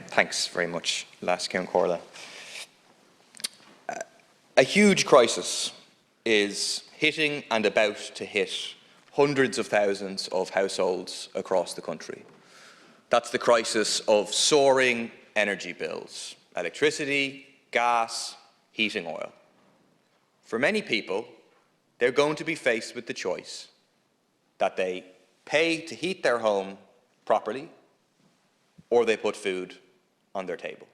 Thanks very much, Lascian Corla. A huge crisis is hitting and about to hit hundreds of thousands of households across the country. That's the crisis of soaring energy bills, electricity, gas, heating oil. For many people, they're going to be faced with the choice that they pay to heat their home properly, or they put food on their table.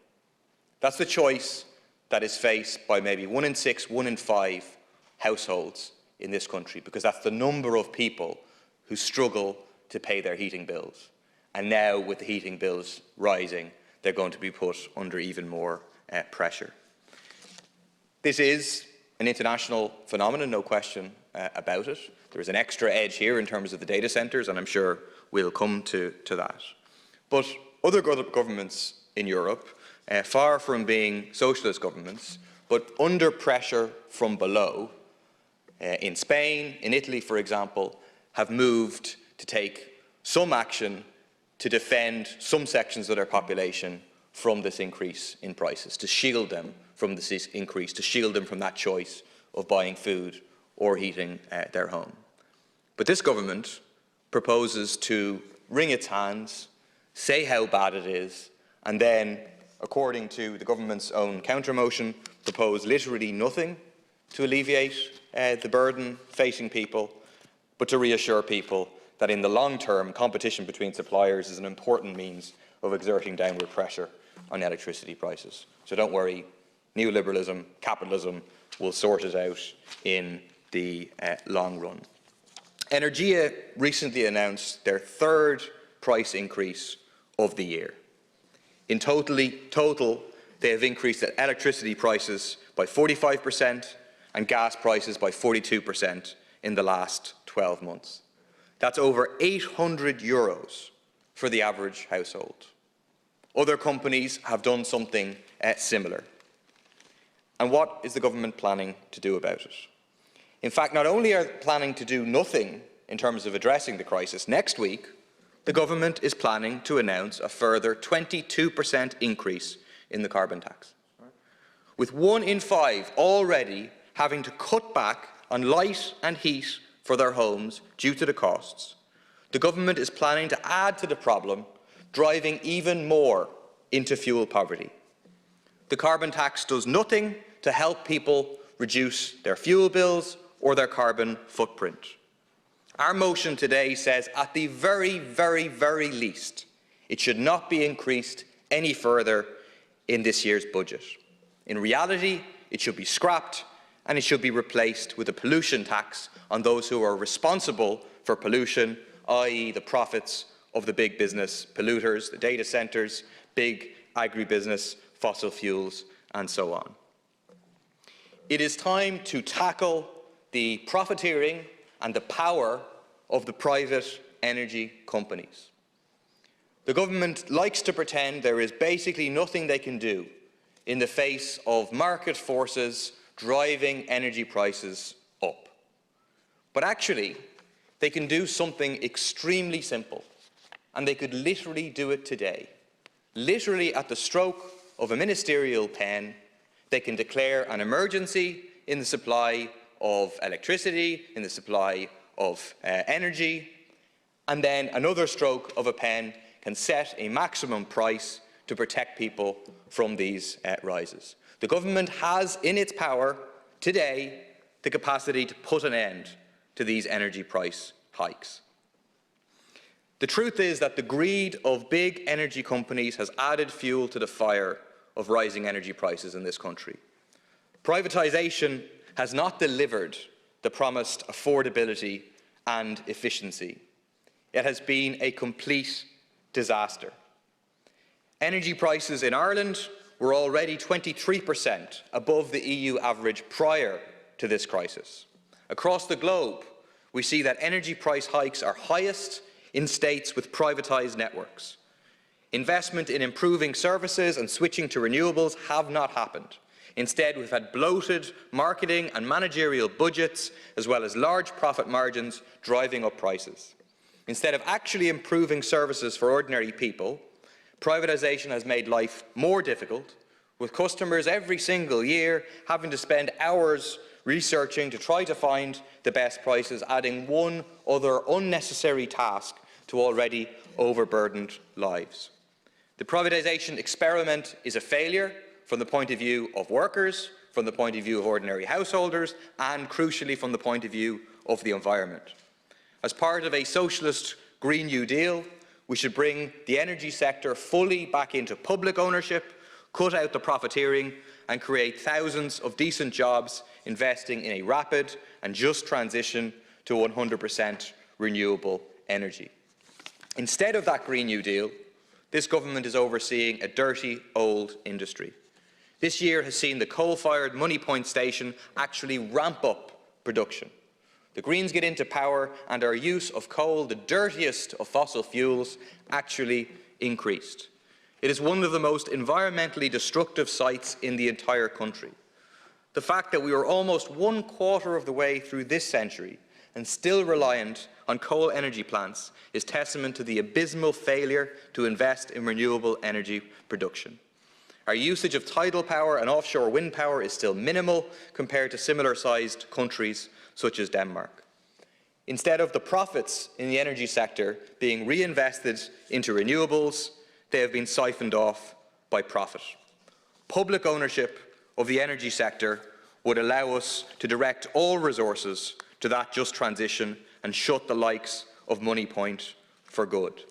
That's the choice that is faced by maybe 1 in 6, 1 in 5 households in this country, because that's the number of people who struggle to pay their heating bills. And now, with the heating bills rising, they're going to be put under even more pressure. This is an international phenomenon, no question about it. There is an extra edge here in terms of the data centres, and I'm sure we'll come to that. But other governments in Europe, far from being socialist governments, but under pressure from below, in Spain, in Italy, for example, have moved to take some action to defend some sections of their population from this increase in prices, to shield them from this increase, to shield them from that choice of buying food or heating their home. But this government proposes to wring its hands, say how bad it is, and then, according to the government's own counter-motion, propose literally nothing to alleviate the burden facing people, but to reassure people that in the long term, competition between suppliers is an important means of exerting downward pressure on electricity prices. So don't worry, neoliberalism, capitalism will sort it out in the long run. Energia recently announced their third price increase of the year. In total, they have increased electricity prices by 45% and gas prices by 42% in the last 12 months. That's over €800 for the average household. Other companies have done something similar. And what is the government planning to do about it? In fact, not only are they planning to do nothing in terms of addressing the crisis, next week the government is planning to announce a further 22% increase in the carbon tax. With 1 in 5 already having to cut back on light and heat for their homes due to the costs, the government is planning to add to the problem, driving even more into fuel poverty. The carbon tax does nothing to help people reduce their fuel bills or their carbon footprint. Our motion today says at the very, very, very least, it should not be increased any further in this year's budget. In reality, it should be scrapped and it should be replaced with a pollution tax on those who are responsible for pollution, i.e. the profits of the big business polluters, the data centres, big agribusiness, fossil fuels, and so on. It is time to tackle the profiteering and the power of the private energy companies. The government likes to pretend there is basically nothing they can do in the face of market forces driving energy prices up. But actually, they can do something extremely simple, and they could literally do it today. Literally at the stroke of a ministerial pen, they can declare an emergency in the supply of electricity, in the supply of energy, and then another stroke of a pen can set a maximum price to protect people from these rises. The government has in its power today the capacity to put an end to these energy price hikes. The truth is that the greed of big energy companies has added fuel to the fire of rising energy prices in this country. Privatisation has not delivered the promised affordability and efficiency. It has been a complete disaster. Energy prices in Ireland were already 23% above the EU average prior to this crisis. Across the globe, we see that energy price hikes are highest in states with privatised networks. Investment in improving services and switching to renewables have not happened. Instead, we've had bloated marketing and managerial budgets, as well as large profit margins driving up prices. Instead of actually improving services for ordinary people, Privatisation has made life more difficult, with customers every single year having to spend hours researching to try to find the best prices, adding one other unnecessary task to already overburdened lives. The privatisation experiment is a failure from the point of view of workers, from the point of view of ordinary householders, and crucially from the point of view of the environment. As part of a socialist Green New Deal, we should bring the energy sector fully back into public ownership, cut out the profiteering, and create thousands of decent jobs, investing in a rapid and just transition to 100% renewable energy. Instead of that Green New Deal, this government is overseeing a dirty old industry. This year has seen the coal-fired Money Point station actually ramp up production. The Greens get into power and our use of coal, the dirtiest of fossil fuels, actually increased. It is one of the most environmentally destructive sites in the entire country. The fact that we are almost 1/4 of the way through this century and still reliant on coal energy plants is testament to the abysmal failure to invest in renewable energy production. Our usage of tidal power and offshore wind power is still minimal compared to similar-sized countries such as Denmark. Instead of the profits in the energy sector being reinvested into renewables, they have been siphoned off by profit. Public ownership of the energy sector would allow us to direct all resources to that just transition and shut the likes of Money Point for good.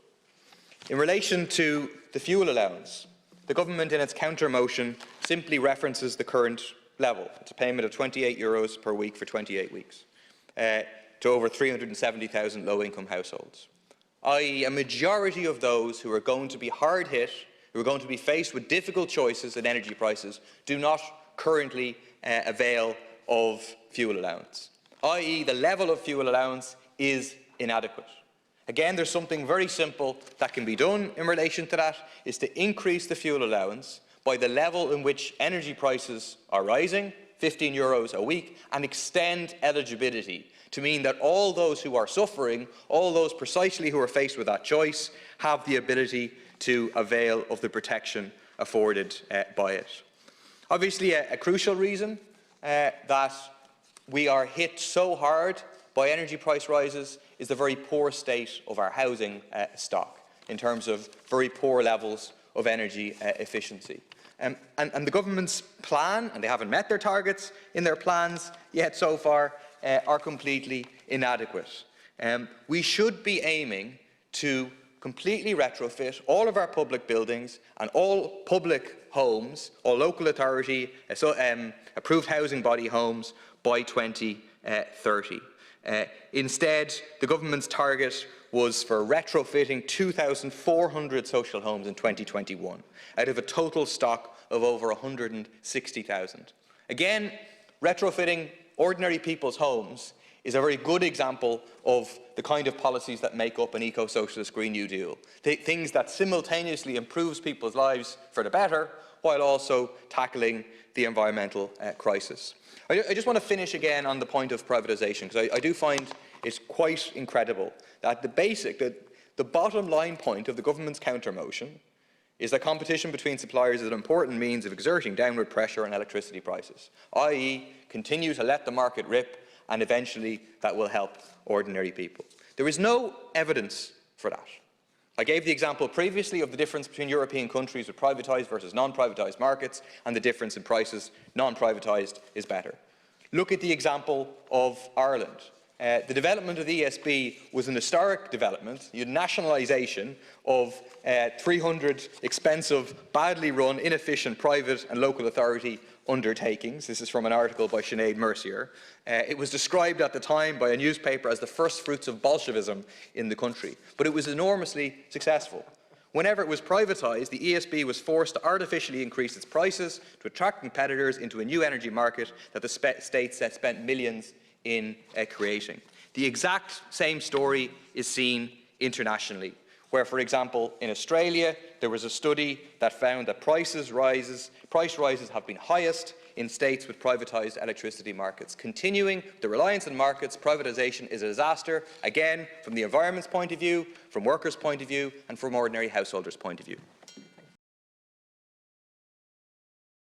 In relation to the fuel allowance, the government in its counter-motion simply references the current level. It's a payment of €28 per week for 28 weeks to over 370,000 low-income households, i.e. a majority of those who are going to be hard hit, who are going to be faced with difficult choices in energy prices, do not currently avail of fuel allowance, i.e. the level of fuel allowance is inadequate. Again, there's something very simple that can be done in relation to that, is to increase the fuel allowance by the level in which energy prices are rising, €15 a week, and extend eligibility to mean that all those who are suffering, all those precisely who are faced with that choice, have the ability to avail of the protection afforded by it. Obviously, a crucial reason that we are hit so hard by energy price rises is the very poor state of our housing stock in terms of very poor levels of energy efficiency. And the government's plan, and they haven't met their targets in their plans yet so far, are completely inadequate. We should be aiming to completely retrofit all of our public buildings and all public homes, all local authority approved housing body homes by 2030. Instead, the government's target was for retrofitting 2,400 social homes in 2021, out of a total stock of over 160,000. Again, retrofitting ordinary people's homes is a very good example of the kind of policies that make up an eco-socialist Green New Deal. Things that simultaneously improves people's lives for the better, while also tackling the environmental crisis. I just want to finish again on the point of privatisation, because I do find it's quite incredible that the bottom line point of the government's counter-motion is that competition between suppliers is an important means of exerting downward pressure on electricity prices, i.e. continue to let the market rip, and eventually that will help ordinary people. There is no evidence for that. I gave the example previously of the difference between European countries with privatised versus non-privatised markets and the difference in prices. Non-privatised is better. Look at the example of Ireland. The development of the ESB was an historic development, the nationalisation of 300 expensive, badly run, inefficient private and local authority undertakings. This is from an article by Sinead Mercier. It was described at the time by a newspaper as the first fruits of Bolshevism in the country, but it was enormously successful. Whenever it was privatised, the ESB was forced to artificially increase its prices to attract competitors into a new energy market that the states had spent millions in creating. The exact same story is seen internationally, where, for example, in Australia, there was a study that found that price rises have been highest in states with privatised electricity markets. Continuing the reliance on markets, privatisation is a disaster, again, from the environment's point of view, from workers' point of view, and from ordinary householders' point of view.